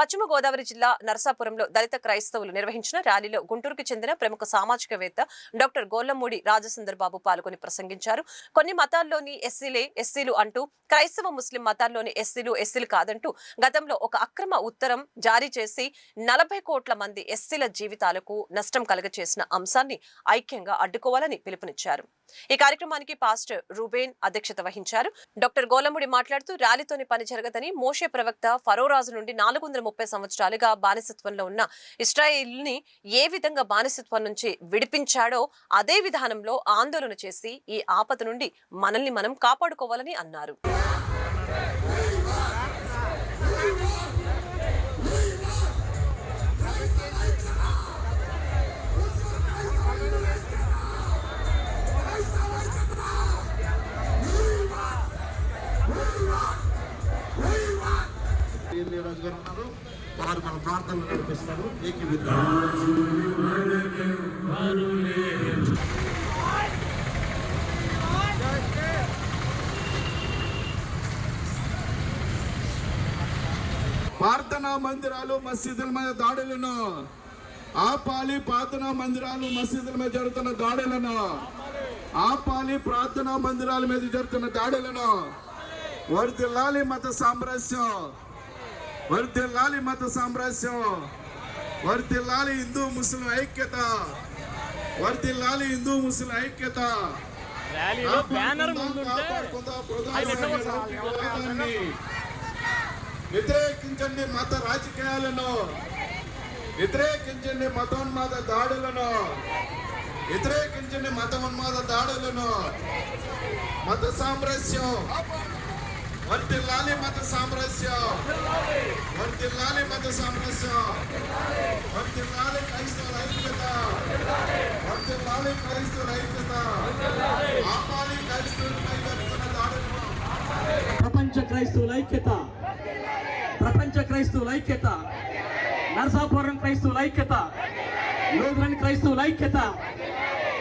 పశ్చిమ గోదావరి జిల్లా నరసాపురంలో దళిత క్రైస్తవులు నిర్వహించిన ర్యాలీలో గుంటూరుకు చెందిన ప్రముఖ సామాజికవేత్త డాక్టర్ గోళ్లమూడి రాజసుందర్బాబు పాల్గొని ప్రసంగించారు. కొన్ని మతాల్లోని ఎస్సీలు అంటూ క్రైస్తవ ముస్లిం మతాల్లోని ఎస్సీలు కాదంటూ గతంలో ఒక అక్రమ ఉత్తరం జారీ చేసి 40 కోట్ల మంది ఎస్సీల జీవితాలకు నష్టం కలుగచేసిన అంశాన్ని ఐక్యంగా అడ్డుకోవాలని పిలుపునిచ్చారు. ఈ కార్యక్రమానికి పాస్టర్ రూబేన్ అధ్యక్షత వహించారు. డాక్టర్ గోళ్లమూడి మాట్లాడుతూ ర్యాలీతోని పని జరగదని, మోషే ప్రవక్త ఫరోరాజు నుండి 430 సంవత్సరాలుగా బానిసత్వంలో ఉన్న ఇశ్రాయేలుని ఏ విధంగా బానిసత్వం నుంచి విడిపించాడో అదే విధానంలో ఆందోళన చేసి ఈ ఆపద నుండి మనల్ని మనం కాపాడుకోవాలని అన్నారు. వారు మన ప్రార్థనలు నడిపిస్తారు. ప్రార్థనా మందిరాలు మసీదుల మీద దాడులను ఆపాలి. ప్రార్థనా మందిరాలు మసీదుల మీద జరుగుతున్న దాడులను ఆపాలి. ప్రార్థనా మందిరాల మీద జరుగుతున్న దాడులను వర్ధిల్లాలి. మత సామ్రాజ్యం వర్ధిల్లాలి. మత సామ్రాజ్యం వర్ధిల్లాలి. హిందూ ముస్లిం ఐక్యత వర్ధిల్లాలి. హిందూ ముస్లిం ఐక్యత వ్యతిరేకించండి. మత రాజకీయాలను వ్యతిరేకించండి. మతోన్మాద దాడులను వ్యతిరేకించండి. మతోన్మాద దాడులను మత సామ్రాజ్యం వర్ధిల్లాలి. మత సామ్రాజ్యం వర్ధిల్లాలి. మత సామ్రాజ్యం వర్ధిల్లాలి. క్రైస్తవుల ఐక్యత వర్ధిల్లాలి. క్రైస్తవుల ఐక్యత ఆపాలి. క్రైస్తవులపై జరుగుతున్న దాడులను ప్రపంచ క్రైస్తవుల ఐక్యత ప్రపంచ క్రైస్తవుల ఐక్యత నరసాపురం క్రైస్తవుల ఐక్యత లూథరన్ క్రైస్తవుల ఐక్యత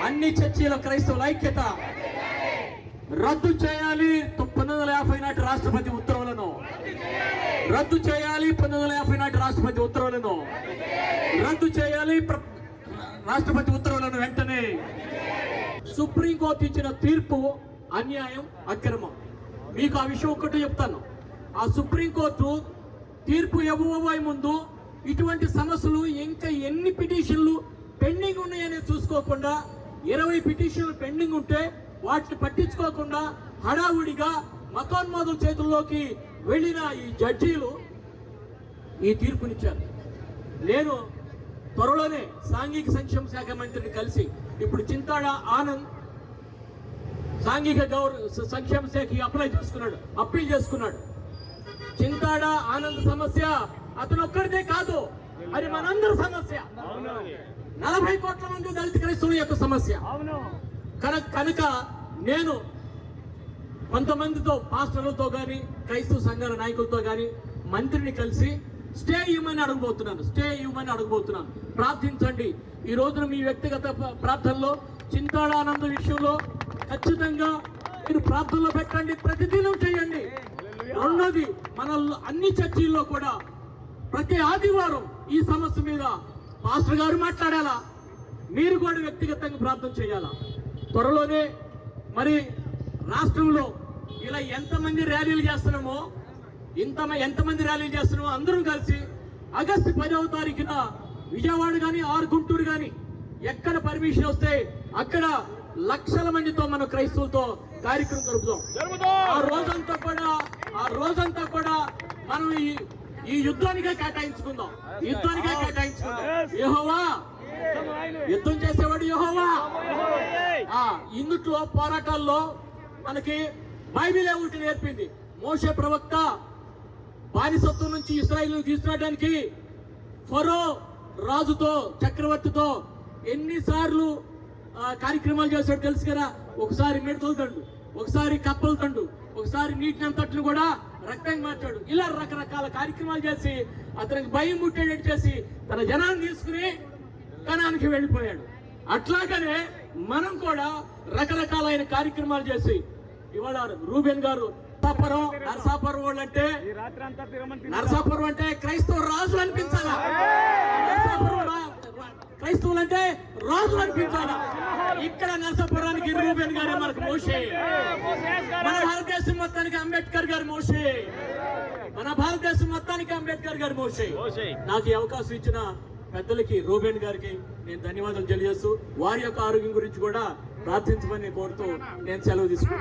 అన్ని చర్చిల క్రైస్తవుల ఐక్యత రద్దు చేయాలి. 1950 నాటి రాష్ట్రపతి ఉత్తర్వులను రద్దు చేయాలి. 1950 నాటి రాష్ట్రపతి ఉత్తర్వులను రద్దు చేయాలి. రాష్ట్రపతి ఉత్తర్వులను వెంటనే. సుప్రీంకోర్టు ఇచ్చిన తీర్పు అన్యాయం, అక్రమం. మీకు ఆ విషయం ఒక్కటే చెప్తాను. ఆ సుప్రీంకోర్టు తీర్పు ఇవ్వబోయే ముందు ఇటువంటి సమస్యలు ఇంకా ఎన్ని పిటిషన్లు పెండింగ్ ఉన్నాయని చూసుకోకుండా 20 పిటిషన్లు పెండింగ్ ఉంటే వాటిని పట్టించుకోకుండా హడావుడిగా మతోన్మాదుల చేతుల్లోకి వెళ్ళిన ఈ జడ్జీలు ఈ తీర్పునిచ్చారు. నేను త్వరలోనే సాంఘిక సంక్షేమ శాఖ మంత్రిని కలిసి ఇప్పుడు చింతాడ ఆనంద్ సాంఘిక సంక్షేమ శాఖకి అప్పీల్ చేసుకున్నాడు. చింతాడ ఆనంద్ సమస్య అతను ఒక్కడిదే కాదు, అది మనందరి సమస్య. 40 కోట్ల మంది దళిత క్రైస్తవుల యొక్క సమస్య. కనుక నేను కొంతమందితో పాస్టర్లతో కానీ క్రైస్తవ సంఘాల నాయకులతో కానీ మంత్రిని కలిసి స్టే ఇవ్వమని అడగబోతున్నాను. ప్రార్థించండి. ఈ రోజున మీ వ్యక్తిగత ప్రార్థనలో చింతాడానంద విషయంలో ఖచ్చితంగా మీరు ప్రార్థనలో పెట్టండి, ప్రతిదినం చేయండి. రెండోది, మన అన్ని చర్చిల్లో కూడా ప్రతి ఆదివారం ఈ సమస్య మీద పాస్టర్ గారు మాట్లాడాలా, మీరు కూడా వ్యక్తిగతంగా ప్రార్థన చేయాలా. త్వరలోనే మరి రాష్ట్రంలో ఇలా ఎంతమంది ర్యాలీలు చేస్తున్నామో అందరం కలిసి ఆగస్టు 10వ తారీఖున విజయవాడ కానీ గుంటూరు కానీ ఎక్కడ పర్మిషన్ వస్తే అక్కడ లక్షల మందితో మన క్రైస్తవులతో కార్యక్రమం జరుపుతాం. ఆ రోజంతా కూడా మనం ఈ యుద్ధానికే కేటాయించుకుందాం. యెహోవా యుద్ధం చేసేవాడు యెహోవా. ఇందుట్లో పోరాటాల్లో మనకి బైబిలే ఒకటి నేర్పింది. మోషే ప్రవక్త బానిసత్వం నుంచి ఇశ్రాయేలును తీసుకురావడానికి ఫరో రాజుతో చక్రవర్తితో ఎన్నిసార్లు కార్యక్రమాలు చేశాడు తెలుసు కదా. ఒకసారి మిడతల తండు, ఒకసారి కప్పల తండు, ఒకసారి నీటి అంతట్లు కూడా రక్తంగా మార్చాడు. ఇలా రకరకాల కార్యక్రమాలు చేసి అతనికి భయం ముట్టేటట్టు చేసి తన జనాన్ని తీసుకుని కనానికి వెళ్ళిపోయాడు. అట్లాగనే మనం కూడా రకరకాలైన కార్యక్రమాలు చేసి ఇవాళ రూబెన్ గారు నరసాపురం వాళ్ళు అంటే నరసాపురం అంటే క్రైస్తవ రాజు క్రైస్తవులు అంటే రాజులు అనిపించాలా. ఇక్కడ నరసాపురానికి రూబెన్ గారే మనకు మోషే, మన భారతదేశం మొత్తానికి అంబేద్కర్ గారు మోషే, మన భారతదేశం మొత్తానికి అంబేద్కర్ గారు మోషే. నాకు ఈ అవకాశం ఇచ్చిన పెద్దలకి రూబెన్ గారికి నేను ధన్యవాదాలు తెలియజేస్తూ వారి యొక్క ఆరోగ్యం గురించి కూడా ప్రార్థించమని కోరుతూ నేను సెలవు తీసుకుంటాను.